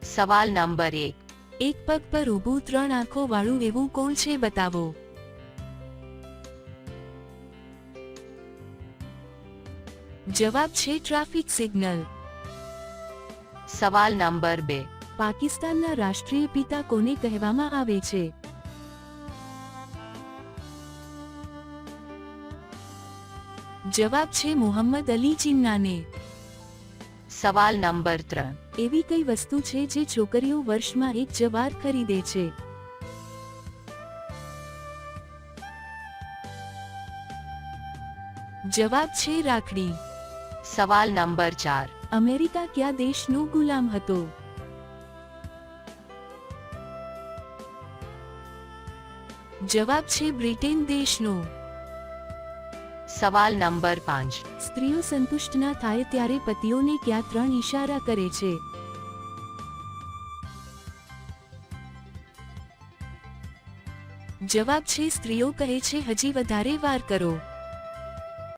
સવાલ નંબર 1. એક પગ પર ઊભું 3 આંખો વાળું એવું કોણ છે બતાવો. જવાબ છે ટ્રાફિક સિગ્નલ. સવાલ નંબર 2. પાકિસ્તાનના રાષ્ટ્રીય પિતા કોને કહેવામાં આવે છે. જવાબ છે મોહમ્મદ અલી જિન્નાને. સવાલ નંબર 3. એવી કઈ વસ્તુ છે જે છોકરીઓ વર્ષમાં એક જ વાર ખરીદે છે. જવાબ છે રાખડી. સવાલ નંબર 4. અમેરિકા કયા દેશનો ગુલામ હતો. જવાબ છે બ્રિટેન દેશનો. સવાલ નંબર 5. સ્ત્રીઓ સંતુષ્ટ ના થાય ત્યારે પતિઓને કયા 3 ઈશારા કરે છે. જવાબ છે સ્ત્રીઓ કહે છે હજી વધારે વાર કરો.